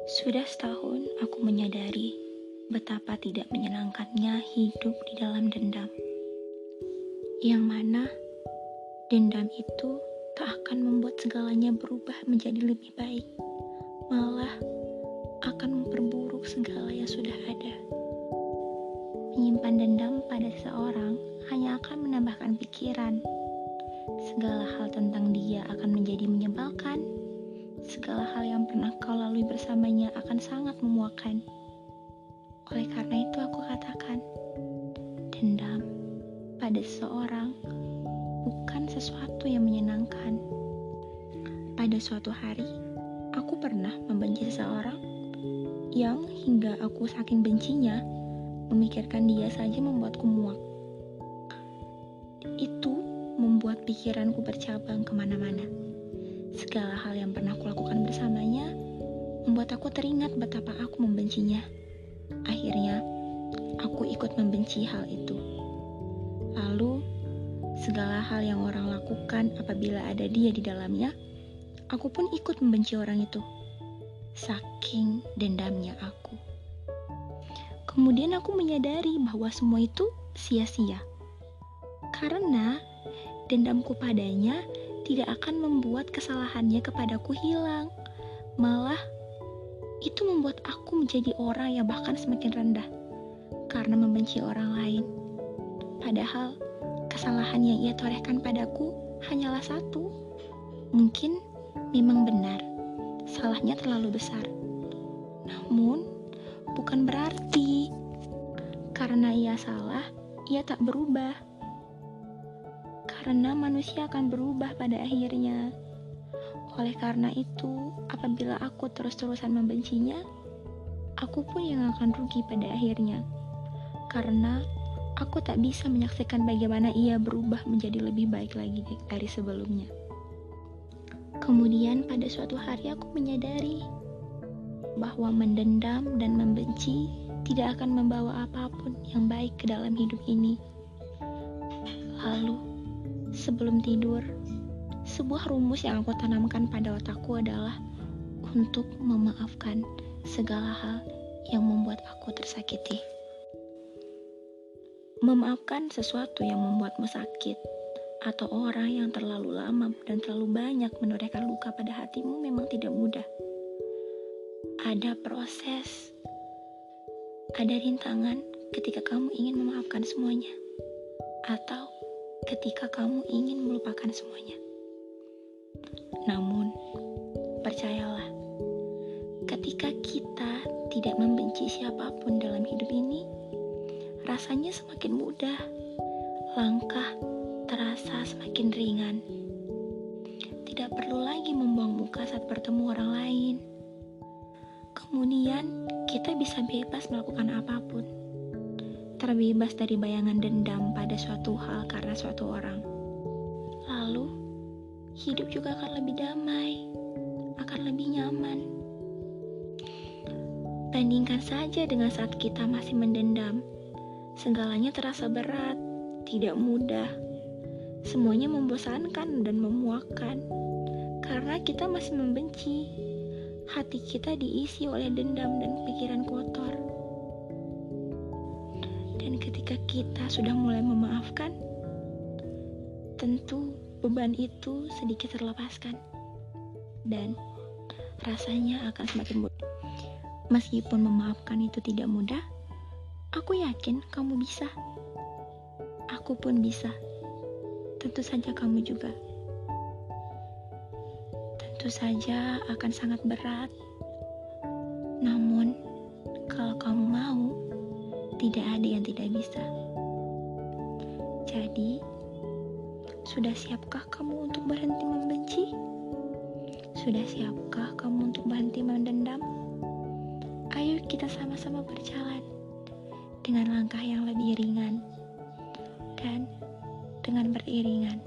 Sudah setahun aku menyadari betapa tidak menyenangkannya hidup di dalam dendam. Yang mana dendam itu tak akan membuat segalanya berubah menjadi lebih baik. Malah akan memperburuk segala yang sudah ada. Menyimpan dendam pada seseorang hanya akan menambahkan pikiran. Segala hal tentang dia akan menjadi menyebalkan. Segala hal yang pernah kau lalui bersamanya akan sangat memuakkan. Oleh karena itu aku katakan, dendam pada seseorang bukan sesuatu yang menyenangkan. Pada suatu hari, aku pernah membenci seseorang yang hingga aku saking bencinya, memikirkan dia saja membuatku muak. Itu membuat pikiranku bercabang kemana-mana. Segala hal yang pernah aku lakukan bersamanya membuat aku teringat betapa aku membencinya. Akhirnya, aku ikut membenci hal itu. Lalu, segala hal yang orang lakukan apabila ada dia di dalamnya, aku pun ikut membenci orang itu. Saking dendamnya aku. Kemudian aku menyadari bahwa semua itu sia-sia. Karena dendamku padanya tidak akan membuat kesalahannya kepadaku hilang. Malah, itu membuat aku menjadi orang yang bahkan semakin rendah karena membenci orang lain. Padahal, kesalahan yang ia torehkan padaku hanyalah satu. Mungkin memang benar, salahnya terlalu besar. Namun, bukan berarti karena ia salah, ia tak berubah. Karena manusia akan berubah pada akhirnya. Oleh karena itu, apabila aku terus-terusan membencinya, aku pun yang akan rugi pada akhirnya. Karena aku tak bisa menyaksikan bagaimana ia berubah menjadi lebih baik lagi dari sebelumnya. Kemudian pada suatu hari aku menyadari bahwa mendendam dan membenci tidak akan membawa apapun yang baik ke dalam hidup ini. Lalu, sebelum tidur, sebuah rumus yang aku tanamkan pada otakku adalah untuk memaafkan segala hal yang membuat aku tersakiti. Memaafkan sesuatu yang membuatmu sakit atau orang yang terlalu lama dan terlalu banyak menorehkan luka pada hatimu memang tidak mudah. Ada proses, ada rintangan ketika kamu ingin memaafkan semuanya atau ketika kamu ingin melupakan semuanya. Namun, percayalah, ketika kita tidak membenci siapapun dalam hidup ini, rasanya semakin mudah, langkah terasa semakin ringan. Tidak perlu lagi membuang muka saat bertemu orang lain. Kemudian, kita bisa bebas melakukan apapun. Terbebas dari bayangan dendam pada suatu hal karena suatu orang. Lalu, hidup juga akan lebih damai, akan lebih nyaman. Bandingkan saja dengan saat kita masih mendendam. Segalanya terasa berat, tidak mudah. Semuanya membosankan dan memuakkan. Karena kita masih membenci. Hati kita diisi oleh dendam dan pikiran kotor. Dan ketika kita sudah mulai memaafkan, tentu beban itu sedikit terlepaskan. Dan rasanya akan semakin mudah. Meskipun memaafkan itu tidak mudah, aku yakin kamu bisa. Aku pun bisa. Tentu saja kamu juga. Tentu saja akan sangat berat. Namun, kalau kamu mau, tidak ada yang tidak bisa. Jadi, sudah siapkah kamu untuk berhenti membenci? Sudah siapkah kamu untuk berhenti mendendam? Ayo kita sama-sama berjalan dengan langkah yang lebih ringan dan dengan beriringan.